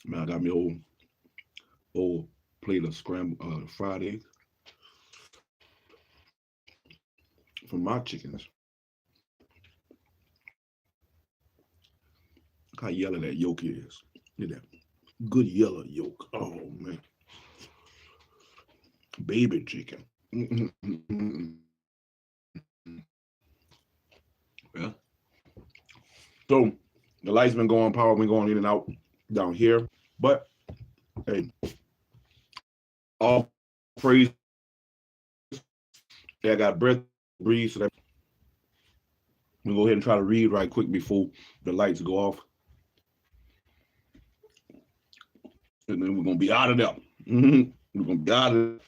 Man, I got me old plate of scrambled fried eggs from my chickens. Look how yellow that yolk is. Look at that. Good yellow yolk. Oh, man. Baby chicken. Yeah. So the lights been going, power been going in and out down here. But hey, all praise. Yeah, I got breath, breathe. So that we'll go ahead and try to read right quick before the lights go off. And then we're gonna be out of there. We're gonna be out of there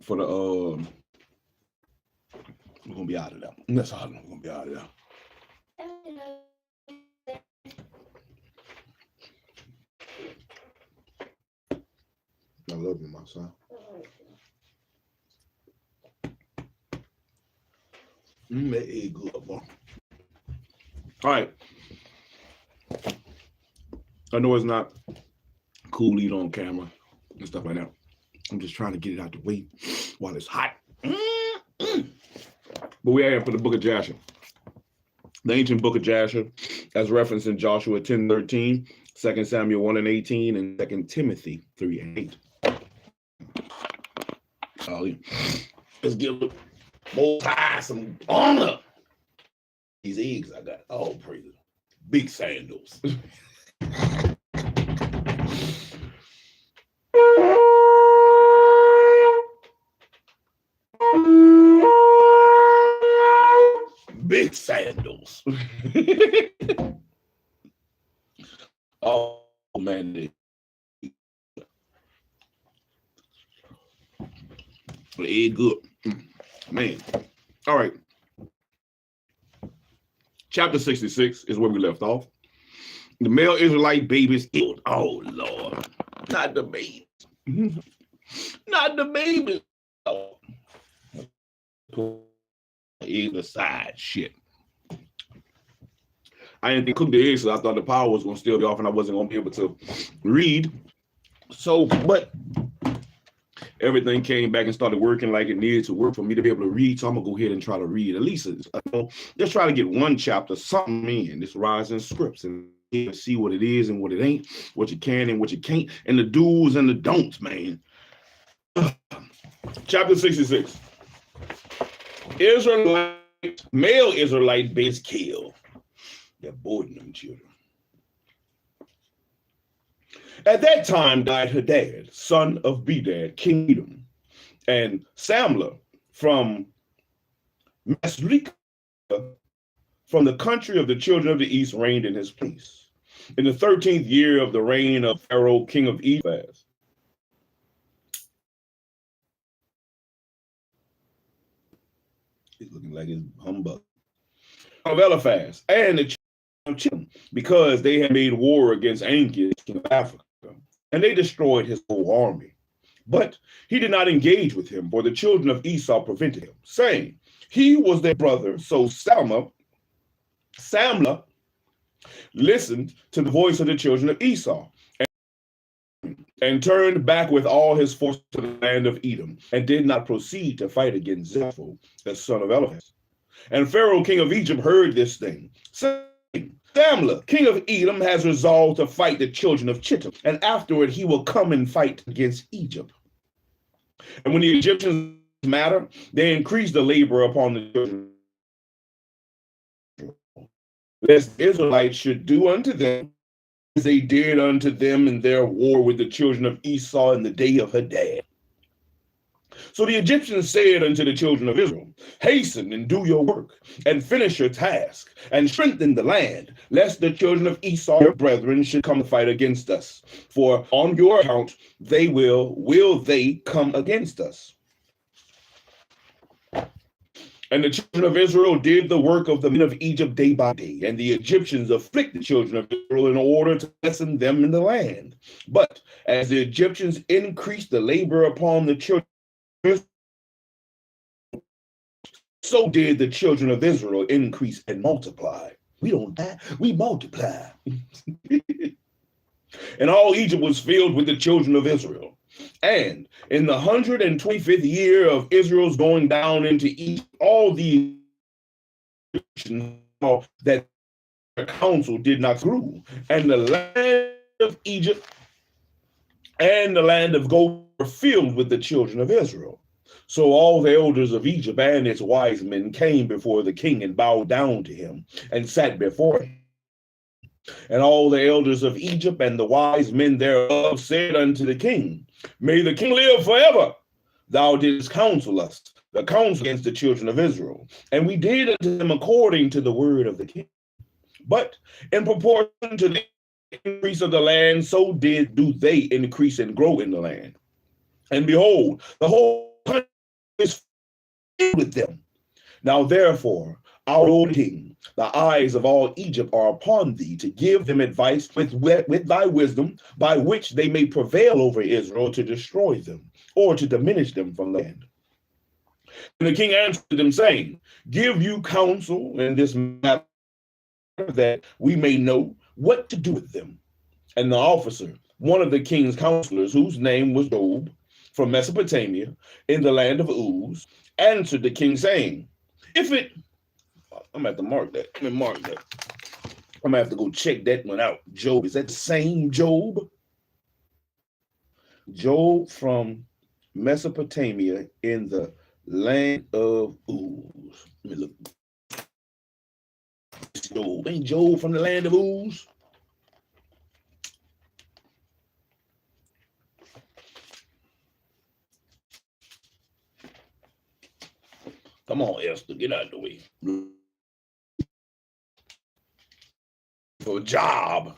for the we're gonna be out of there. That's all. We're gonna be out of there. I love you, my son. That egg good, boy. All right. I know it's not cool to eat on camera and stuff like that. I'm just trying to get it out the way while it's hot. But we are here for the book of Jasher. The ancient book of Jasher, as referenced in Joshua 10:13, 2 Samuel 1:18, and 2 Timothy 3:8. Let's give the Most High some honor. These eggs I got, all praise. Big sandals. Big sandals. Oh man, the egg good, man. All right, chapter 66 is where we left off. The male Israelite babies killed. Oh Lord, not the babies, not the babies. Oh. Egg aside, shit. I didn't think cook the eggs, so I thought the power was gonna still be off and I wasn't gonna be able to read. So, but everything came back and started working like it needed to work for me to be able to read. So I'm gonna go ahead and try to read at least, just try to get one chapter, something in this rising scripts and see what it is and what it ain't, what you can and what you can't, and the do's and the don'ts, man. Chapter 66. Male Israelite babies killed. They're boarding them children. At that time died Hadad, son of Bedad, king of Edom, and Samlah from Masrika, from the country of the children of the east, reigned in his place. In the 13th year of the reign of Pharaoh, king of Egypt. He's looking like his humbug. Of Eliphaz, and the children of Chittim, because they had made war against Anchius, king of Africa, and they destroyed his whole army. But he did not engage with him, for the children of Esau prevented him, saying, he was their brother. So Samlah listened to the voice of the children of Esau, and turned back with all his force to the land of Edom, and did not proceed to fight against Zepho, the son of Eliphaz. And Pharaoh, king of Egypt, heard this thing, saying, Samlah, king of Edom, has resolved to fight the children of Chittim, and afterward he will come and fight against Egypt. And when the Egyptians matter, they increased the labor upon the children, lest the Israelites should do unto them as they did unto them in their war with the children of Esau in the day of Hadad. So the Egyptians said unto the children of Israel, hasten and do your work, and finish your task, and strengthen the land, lest the children of Esau, your brethren, should come to fight against us. For on your account they will they come against us. And the children of Israel did the work of the men of Egypt day by day, and the Egyptians afflicted the children of Israel in order to lessen them in the land. But as the Egyptians increased the labor upon the children, so did the children of Israel increase and multiply. We don't die, we multiply. And all Egypt was filled with the children of Israel. And in the 125th year of Israel's going down into Egypt, all the Egyptians saw that their counsel did not grow, and the land of Egypt and the land of Goshen were filled with the children of Israel. So all the elders of Egypt and its wise men came before the king and bowed down to him and sat before him. And all the elders of Egypt and the wise men thereof said unto the king, May the king live forever. Thou didst counsel us, the counsel against the children of Israel, and we did unto them according to the word of the king. But in proportion to the increase of the land, so do they increase and grow in the land. And behold, the whole country is filled with them. Now therefore, our old king, the eyes of all Egypt are upon thee to give them advice with thy wisdom, by which they may prevail over Israel to destroy them or to diminish them from the land. And the king answered them, saying, Give you counsel in this matter, that we may know what to do with them. And the officer, one of the king's counselors, whose name was Job, from Mesopotamia, in the land of Uz, answered the king, saying, I'm going to have to mark that. Let me mark that. I'm going to have to go check that one out. Job, is that the same Job? Job from Mesopotamia in the land of Uz. Let me look. Job. Ain't Job from the land of Uz? Come on, Esther, get out of the way. For a job.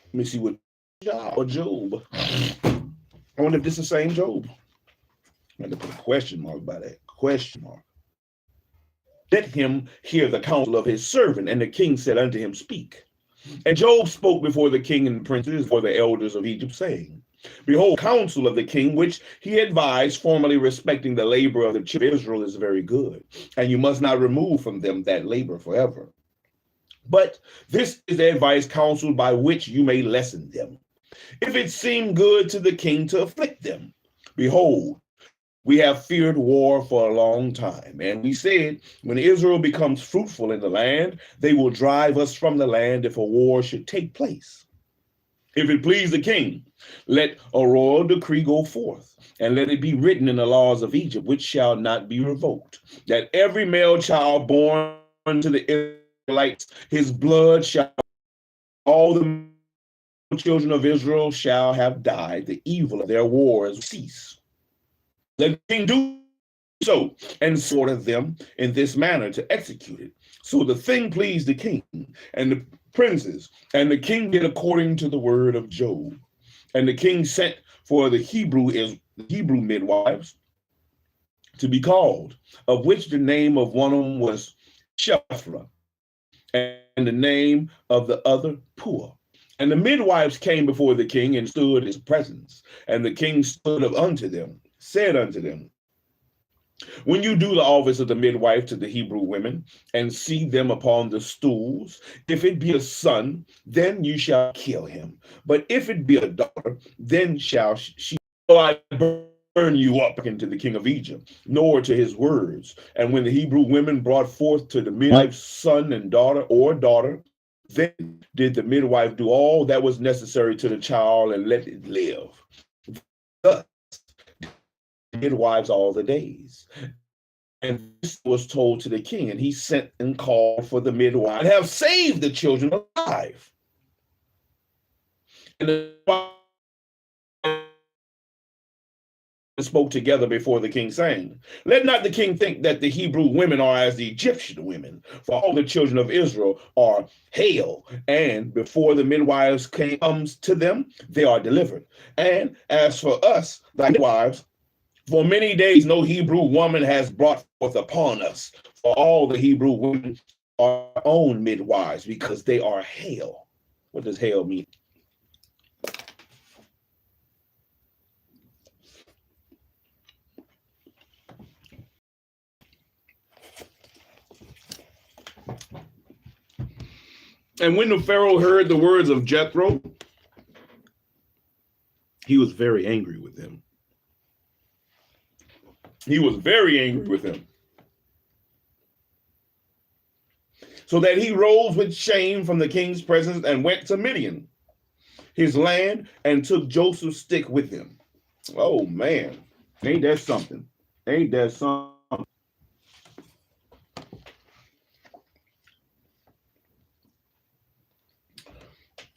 Let me see what job or Job. I wonder if this is the same Job. I'm going to put a question mark by that. Question mark. Let him hear the counsel of his servant. And the king said unto him, Speak. And Job spoke before the king and princes, for the elders of Egypt, saying, Behold, counsel of the king, which he advised formerly respecting the labor of the children of Israel is very good, and you must not remove from them that labor forever. But this is the advice counseled by which you may lessen them, if it seem good to the king to afflict them. Behold, we have feared war for a long time, and we said, when Israel becomes fruitful in the land, they will drive us from the land if a war should take place. If it please the king, let a royal decree go forth, and let it be written in the laws of Egypt, which shall not be revoked, that every male child born to the Israelites, his blood shall, all the children of Israel shall have died, the evil of their wars cease. Let the king do so, and order them in this manner to execute it. So the thing pleased the king and the princes, and the king did according to the word of Job. And the king sent for the Hebrew midwives to be called, of which the name of one of them was Shephrah, and the name of the other Puah. And the midwives came before the king and stood in his presence. And the king stood up unto them, said unto them, When you do the office of the midwife to the Hebrew women, and see them upon the stools, if it be a son, then you shall kill him. But if it be a daughter, then shall she burn you up into the king of Egypt, nor to his words. And when the Hebrew women brought forth to the midwife's son and daughter or daughter, then did the midwife do all that was necessary to the child and let it live. Thus, midwives all the days. And this was told to the king, and he sent and called for the midwife and have saved the children alive. And the spoke together before the king, saying, Let not the king think that the Hebrew women are as the Egyptian women, for all the children of Israel are hale, and before the midwives comes to them, they are delivered. And as for us, thy midwives, for many days no Hebrew woman has brought forth upon us, for all the Hebrew women are our own midwives, because they are hale. What does hale mean? And when the Pharaoh heard the words of Jethro, he was very angry with him. He was very angry with him. So that he rose with shame from the king's presence and went to Midian, his land, and took Joseph's stick with him. Oh, man. Ain't that something? Ain't that something?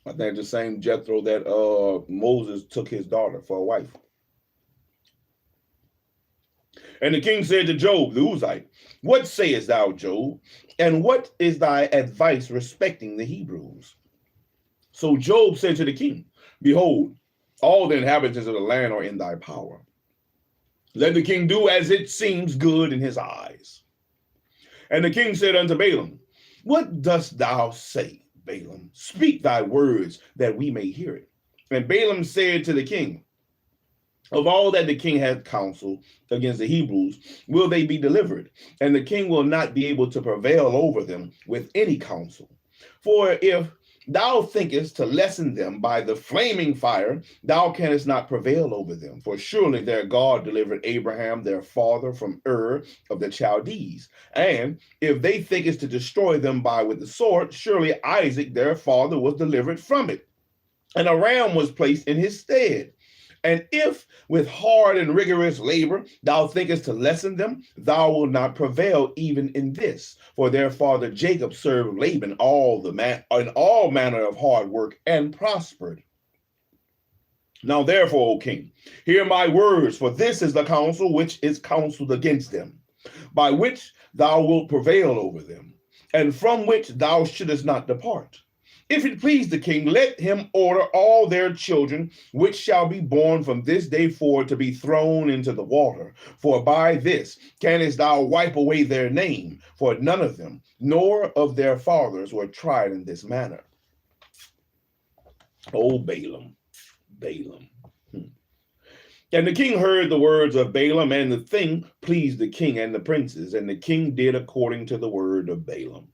I think the same Jethro that Moses took his daughter for a wife. And the king said to Job the Uzite, "What sayest thou, Job? And what is thy advice respecting the Hebrews?" So Job said to the king, "Behold, all the inhabitants of the land are in thy power. Let the king do as it seems good in his eyes." And the king said unto Balaam, "What dost thou say, Balaam? Speak thy words that we may hear it." And Balaam said to the king, "Of all that the king hath counseled against the Hebrews, will they be delivered? And the king will not be able to prevail over them with any counsel. For if thou thinkest to lessen them by the flaming fire, thou canst not prevail over them. For surely their God delivered Abraham their father from Ur of the Chaldees. And if they thinkest to destroy them with the sword, surely Isaac their father was delivered from it, and a ram was placed in his stead. And if with hard and rigorous labor thou thinkest to lessen them, thou wilt not prevail even in this. For their father Jacob served Laban in all manner of hard work and prospered. Now therefore, O king, hear my words, for this is the counsel which is counseled against them, by which thou wilt prevail over them, and from which thou shouldest not depart. If it please the king, let him order all their children, which shall be born from this day forward, to be thrown into the water. For by this canst thou wipe away their name, for none of them, nor of their fathers, were tried in this manner. O Balaam, Balaam. And the king heard the words of Balaam, and the thing pleased the king and the princes, and the king did according to the word of Balaam.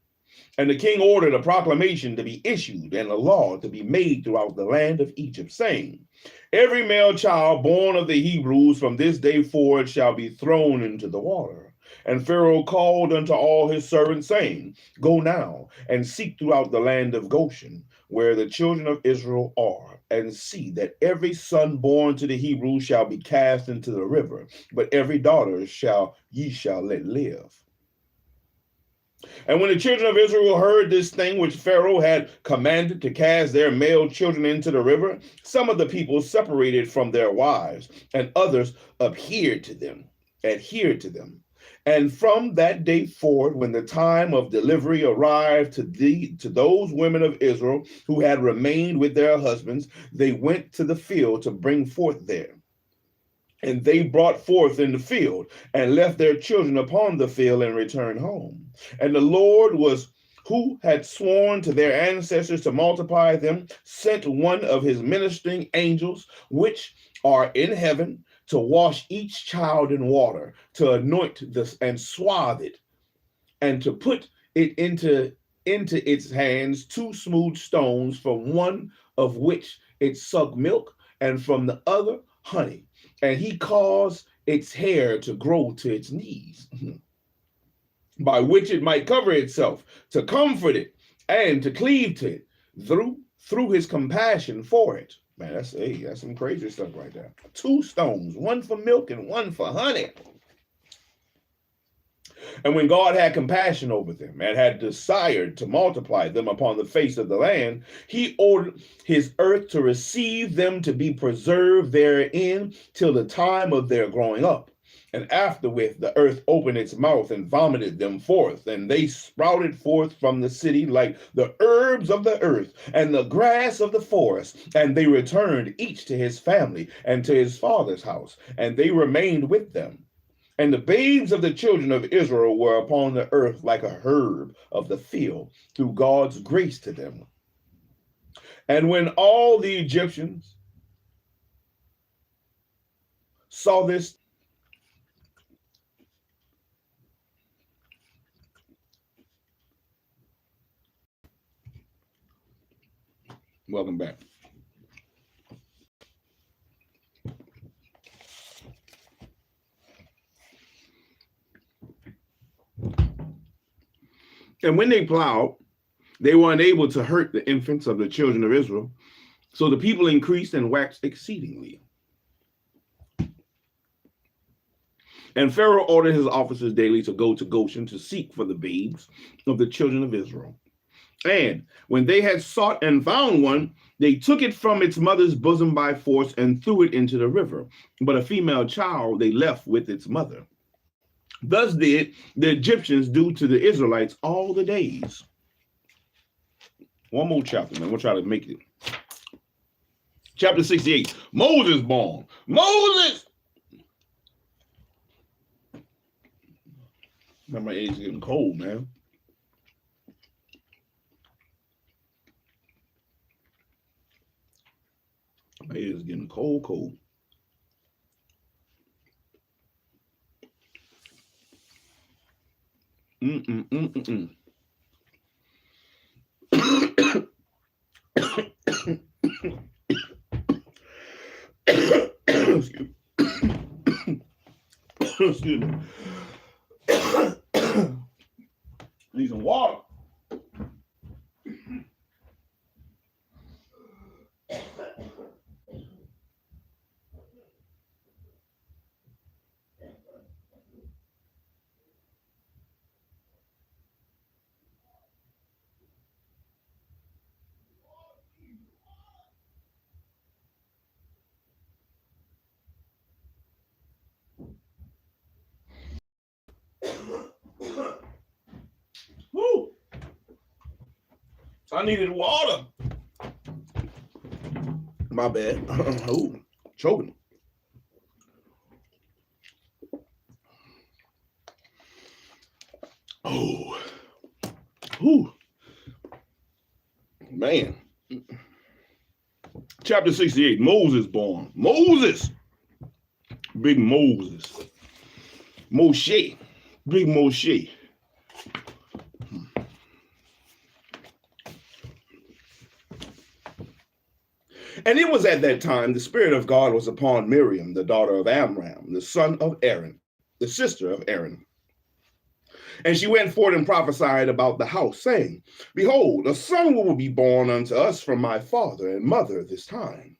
And the king ordered a proclamation to be issued and a law to be made throughout the land of Egypt, saying, "Every male child born of the Hebrews from this day forward shall be thrown into the water." And Pharaoh called unto all his servants, saying, "Go now and seek throughout the land of Goshen, where the children of Israel are, and see that every son born to the Hebrews shall be cast into the river, but every daughter ye shall let live." And when the children of Israel heard this thing which Pharaoh had commanded to cast their male children into the river, some of the people separated from their wives, and others adhered to them. And from that day forward, when the time of delivery arrived to those women of Israel who had remained with their husbands, they went to the field to bring forth there. And they brought forth in the field, and left their children upon the field, and returned home. And the Lord who had sworn to their ancestors to multiply them, sent one of his ministering angels, which are in heaven, to wash each child in water, to anoint this and swathe it, and to put it into its hands 2 smooth stones, from one of which it sucked milk, and from the other honey. And he caused its hair to grow to its knees, by which it might cover itself, to comfort it, and to cleave to it through his compassion for it. Man, that's some crazy stuff right there. 2 stones, one for milk and one for honey. And when God had compassion over them and had desired to multiply them upon the face of the land, he ordered his earth to receive them, to be preserved therein till the time of their growing up. And afterwith the earth opened its mouth and vomited them forth, and they sprouted forth from the city like the herbs of the earth and the grass of the forest. And they returned each to his family and to his father's house, and they remained with them. And the babes of the children of Israel were upon the earth like a herb of the field, through God's grace to them. And when all the Egyptians saw this, Welcome back. And when they plowed, they were unable to hurt the infants of the children of Israel. So the people increased and waxed exceedingly. And Pharaoh ordered his officers daily to go to Goshen to seek for the babes of the children of Israel. And when they had sought and found one, they took it from its mother's bosom by force and threw it into the river. But a female child they left with its mother. Thus did the Egyptians do to the Israelites all the days. One more chapter, man. We'll try to make it. Chapter 68. Moses born. Moses! Now my eggs getting cold, man. My eggs getting cold. Excuse me. Need some water. Woo! I needed water. My bad. Oh, choking. Oh, whew. Man. Chapter 68, Moses born. Moses. Big Moses. Moshe. Big Moshe. And it was at that time the Spirit of God was upon Miriam, the daughter of Amram, the son of Aaron, the sister of Aaron. And she went forth and prophesied about the house, saying, Behold, a son will be born unto us from my father and mother this time,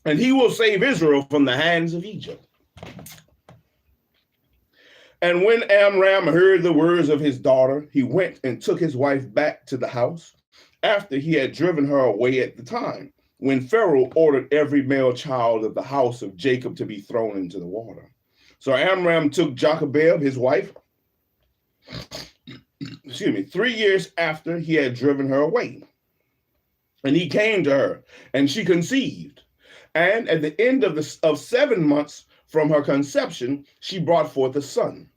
and he will save Israel from the hands of Egypt. And when Amram heard the words of his daughter, he went and took his wife back to the house, after he had driven her away at the time, when Pharaoh ordered every male child of the house of Jacob to be thrown into the water. So Amram took Jochebed, his wife, 3 years after he had driven her away. And he came to her, and she conceived. And at the end of 7 months from her conception, she brought forth a son.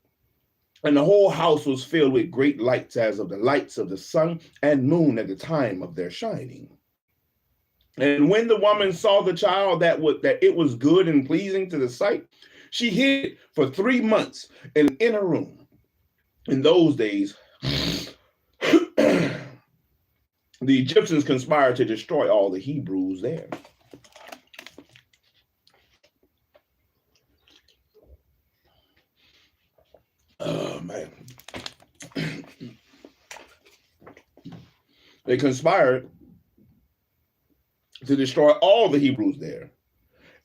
And the whole house was filled with great lights, as of the lights of the sun and moon at the time of their shining. And when the woman saw the child that it was good and pleasing to the sight, she hid it for 3 months in an inner room. In those days, the Egyptians conspired to destroy all the Hebrews there. Oh, man. They conspired to destroy all the Hebrews there.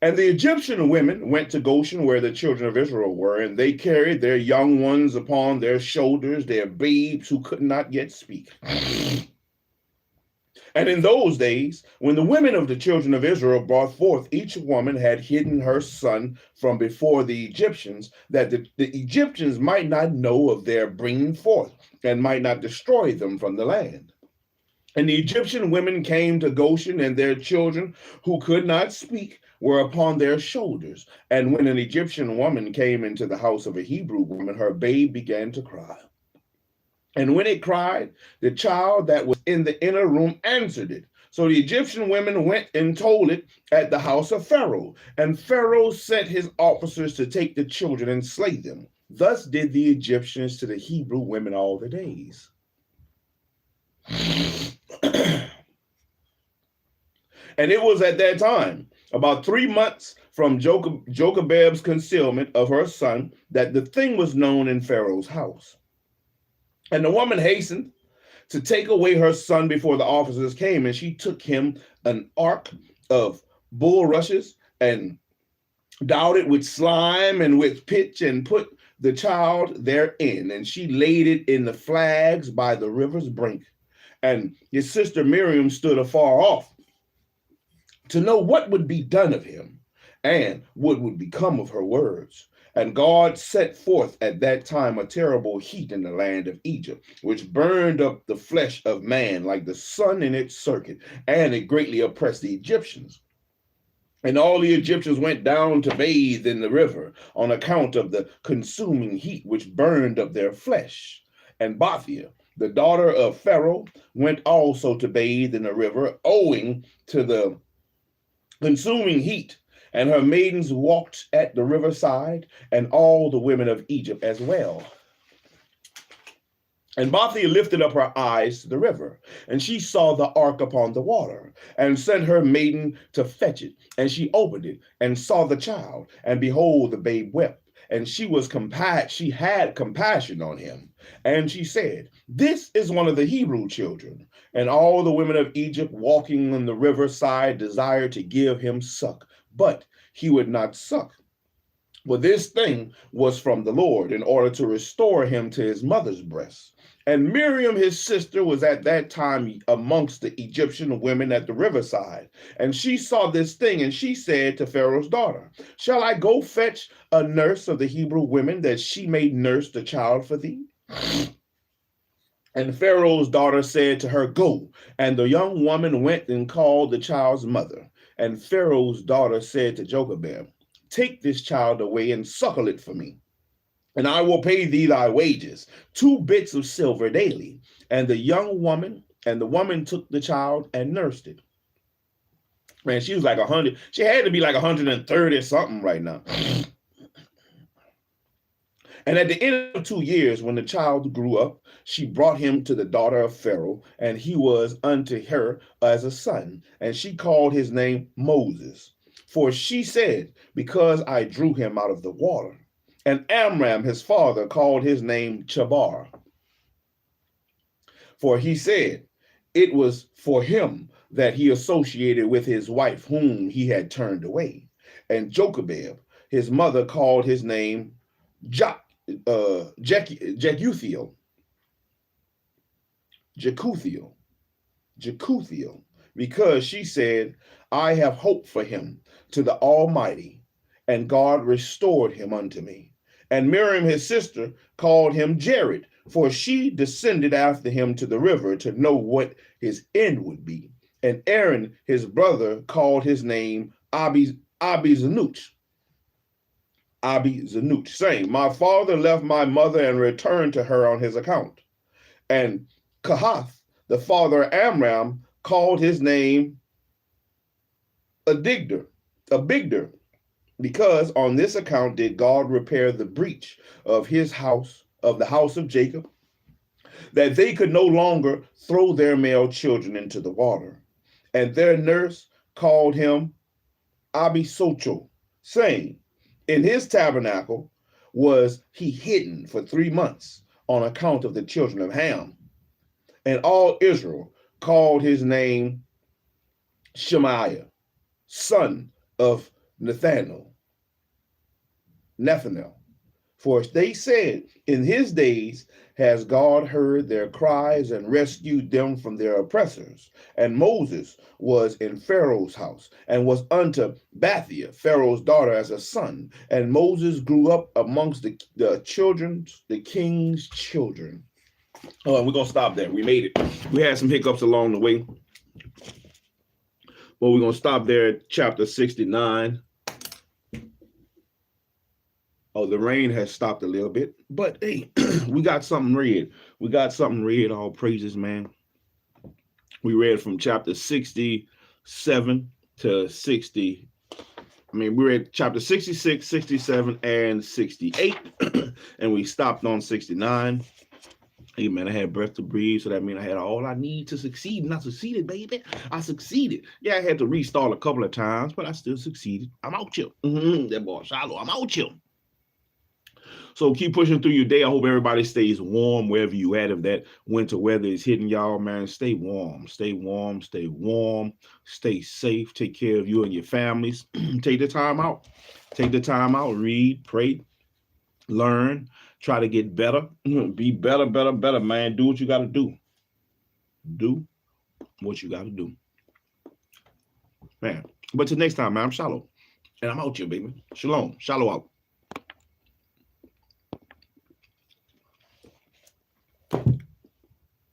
And the Egyptian women went to Goshen, where the children of Israel were, and they carried their young ones upon their shoulders, their babes who could not yet speak. And in those days, when the women of the children of Israel brought forth, each woman had hidden her son from before the Egyptians, that the Egyptians might not know of their bringing forth, and might not destroy them from the land. And the Egyptian women came to Goshen, and their children who could not speak were upon their shoulders. And when an Egyptian woman came into the house of a Hebrew woman, her babe began to cry. And when it cried, the child that was in the inner room answered it. So the Egyptian women went and told it at the house of Pharaoh. And Pharaoh sent his officers to take the children and slay them. Thus did the Egyptians to the Hebrew women all the days. And it was at that time, about 3 months from Jochebed's concealment of her son, that the thing was known in Pharaoh's house. And the woman hastened to take away her son before the officers came, and she took him an ark of bulrushes and daubed it with slime and with pitch, and put the child therein, and she laid it in the flags by the river's brink. And his sister Miriam stood afar off to know what would be done of him, and what would become of her words. And God set forth at that time a terrible heat in the land of Egypt, which burned up the flesh of man like the sun in its circuit, and it greatly oppressed the Egyptians. And all the Egyptians went down to bathe in the river on account of the consuming heat which burned up their flesh. And Bathia, the daughter of Pharaoh, went also to bathe in the river, owing to the consuming heat. And her maidens walked at the riverside, and all the women of Egypt as well. And Bathia lifted up her eyes to the river, and she saw the ark upon the water, and sent her maiden to fetch it. And she opened it, and saw the child, and behold, the babe wept. And she had compassion on him. And she said, "This is one of the Hebrew children." And all the women of Egypt walking on the riverside desired to give him suck, but he would not suck. For this thing was from the Lord, in order to restore him to his mother's breast. And Miriam, his sister, was at that time amongst the Egyptian women at the riverside. And she saw this thing, and she said to Pharaoh's daughter, "Shall I go fetch a nurse of the Hebrew women, that she may nurse the child for thee?" And Pharaoh's daughter said to her, "Go." And the young woman went and called the child's mother. And Pharaoh's daughter said to Jochebed, "Take this child away and suckle it for me, and I will pay thee thy wages, 2 bits of silver daily." And the woman took the child and nursed it. Man, she was like 100. She had to be like 130 something right now. And at the end of 2 years, when the child grew up, she brought him to the daughter of Pharaoh, and he was unto her as a son. And she called his name Moses. For she said, "Because I drew him out of the water." And Amram, his father, called his name Chabar. For he said, it was for him that he associated with his wife, whom he had turned away. And Jochebed, his mother, called his name Jekuthiel, because she said, "I have hoped for him to the Almighty, and God restored him unto me." And Miriam, his sister, called him Jared, for she descended after him to the river to know what his end would be. And Aaron, his brother, called his name Abi-Zanut, saying, "My father left my mother and returned to her on his account." And Kahath, the father of Amram, called his name Abigdor, because on this account did God repair the breach of his house, of the house of Jacob, that they could no longer throw their male children into the water. And their nurse called him Abisocho, saying, "In his tabernacle was he hidden for 3 months on account of the children of Ham." And all Israel called his name Shemaiah, son of Nathanael. For they said, "In his days has God heard their cries and rescued them from their oppressors." And Moses was in Pharaoh's house, and was unto Bathia, Pharaoh's daughter, as a son. And Moses grew up amongst the king's children. Oh, we're going to stop there. We made it. We had some hiccups along the way, but we're going to stop there at chapter 69. Oh, the rain has stopped a little bit, but hey, we got something read. All praises, man. We read from chapter 67 to 60. We read chapter 66, 67, and 68, and we stopped on 69. Hey, man, I had breath to breathe, so that means I had all I need to succeed, and I succeeded, baby. I succeeded. Yeah, I had to restart a couple of times, but I still succeeded. I'm out here. That boy, Shiloh, I'm out here. So keep pushing through your day. I hope everybody stays warm wherever you at. If that winter weather is hitting y'all, man, stay warm. Stay warm. Stay warm. Stay safe. Take care of you and your families. Take the time out. Take the time out. Read, pray, learn, try to get better. Be better, better, better, man. Do what you got to do. Do what you got to do, man. But till next time, man, I'm Shalom. And I'm out here, baby. Shalom. Shalom out.